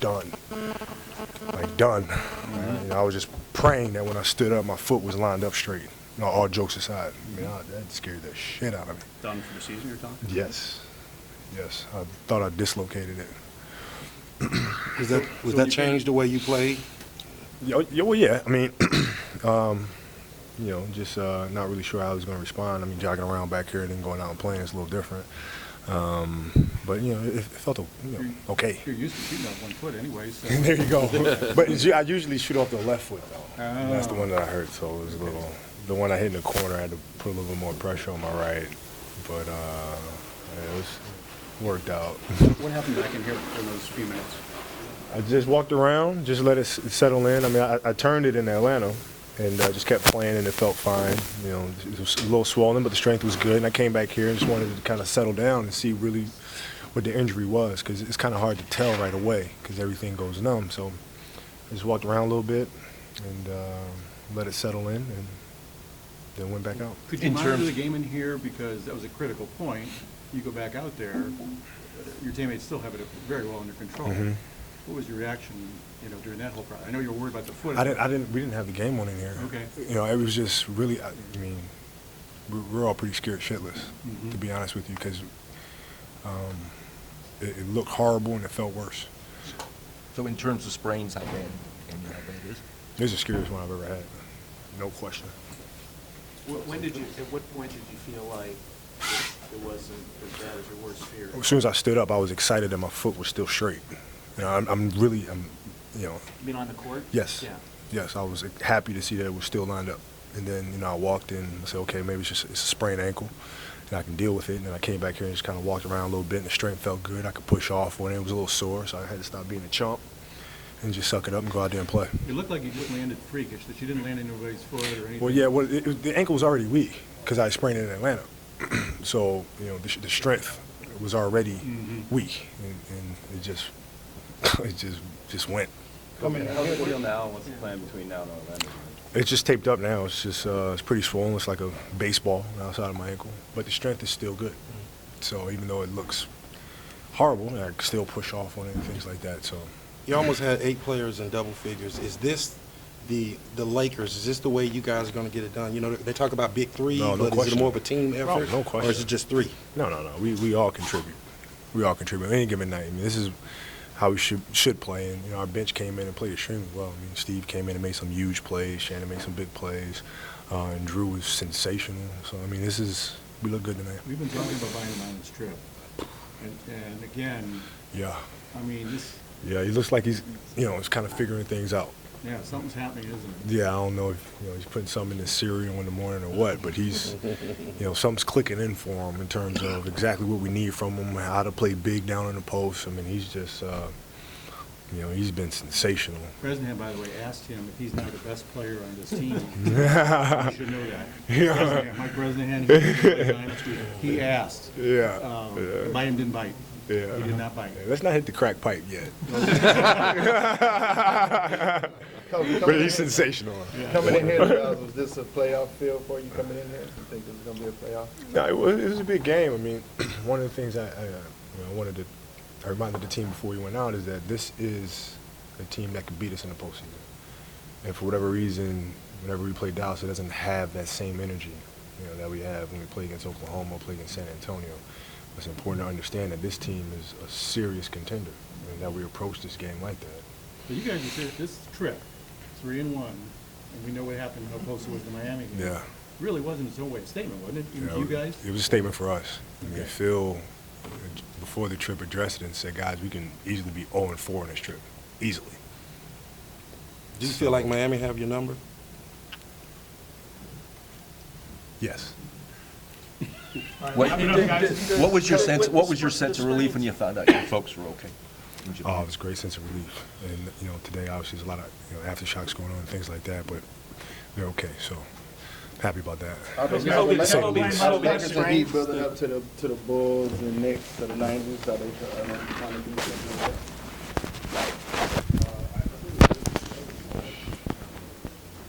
done. Like done. I was just praying that when I stood up, my foot was lined up straight. All jokes aside, that scared the shit out of me. Done for the season, you're talking? Yes. I thought I dislocated it. Was that changed the way you played? Well, yeah. I mean, just not really sure how I was going to respond. I mean, jogging around back here and then going out and playing is a little different. But it felt okay. You're used to shooting off one foot anyway. So. There you go. But I usually shoot off the left foot though. And that's the one that I hurt. So it was a little. The one I hit in the corner, I had to put a little bit more pressure on my right. But it was worked out. What happened back in here in those few minutes? I just walked around, just let it settle in. I mean, I turned it in Atlanta and just kept playing, and it felt fine. It was a little swollen, but the strength was good. And I came back here and just wanted to kind of settle down and see really what the injury was, because it's kind of hard to tell right away because everything goes numb. So I just walked around a little bit and let it settle in, and then went back out. Could you monitor the game in here, because that was a critical point? You go back out there, your teammates still have it very well under control. Mm-hmm. What was your reaction, during that whole process? I know you were worried about the foot. We didn't have the game on in here. Okay. It was just really. I mean, we're all pretty scared shitless, to be honest with you, because it looked horrible and it felt worse. So in terms of sprains, how bad? And how bad is? This is the scariest one I've ever had, no question. At what point did you feel like it wasn't as bad as your worst fear? As soon as I stood up, I was excited that my foot was still straight. I'm You mean on the court? Yes. Yeah. Yes, I was happy to see that it was still lined up. And then, I walked in and said, okay, maybe it's a sprained ankle, and I can deal with it. And then I came back here and just kind of walked around a little bit, and the strength felt good. I could push off when it was a little sore, so I had to stop being a chump and just suck it up and go out there and play. It looked like you landed freakish, that you didn't land in anybody's foot or anything. Well, yeah, the ankle was already weak because I sprained it in Atlanta. So, the strength was already weak, and it just went. How's it feel now? What's the plan between now and Orlando? It's just taped up now. It's just it's pretty swollen. It's like a baseball outside of my ankle, but the strength is still good. So even though it looks horrible, I can still push off on it and things like that. So You almost had 8 players in double figures. Is this the Lakers? Is this the way you guys are going to get it done? They talk about big three, no but question. Is it more of a team effort? No question. Or is it just 3? No. We all contribute. We all contribute. Any given night. I mean, this is how we should play. And our bench came in and played extremely well. I mean, Steve came in and made some huge plays. Shannon made some big plays, and Drew was sensational. So I mean, we look good tonight. We've been talking about buying him on this trip, and again. Yeah. I mean, this. Yeah, he looks like he's kind of figuring things out. Yeah, something's happening, isn't it? Yeah, I don't know if he's putting something in his cereal in the morning or what, but he's something's clicking in for him in terms of exactly what we need from him, how to play big down in the post. I mean, he's just he's been sensational. Bresnahan, by the way, asked him if he's now the best player on this team. You should know that. Yeah. Mike Bresnahan, he asked. Yeah. Bite him, didn't bite. Yeah. He did not bite. Let's not hit the crack pipe yet. But he's sensational. Yeah. Coming in here, was this a playoff feel for you coming in here? Do you think this is going to be a playoff? No, it was a big game. I mean, one of the things I wanted to remind the team before we went out is that this is a team that can beat us in the postseason. And for whatever reason, whenever we play Dallas, it doesn't have that same energy that we have when we play against Oklahoma, play against San Antonio. It's important to understand that this team is a serious contender and that we approach this game like that. But you guys are serious. This trip, 3-1, and we know what happened, how close it was to Miami. Yeah. Really wasn't its own way a statement, wasn't it? You guys? It was a statement for us. I mean, Phil, before the trip, addressed it and said, guys, we can easily be 0-4 on this trip. Easily. Do you feel like Miami have your number? Yes. What was your sense? What was your sense of relief when you found out your folks were okay? Oh, it was a great sense of relief. And today obviously there's a lot of aftershocks going on and things like that, but they're okay. So happy about that. Lakers and Heat building up to the Bulls and Knicks to the 90s. Are they trying to do something like that?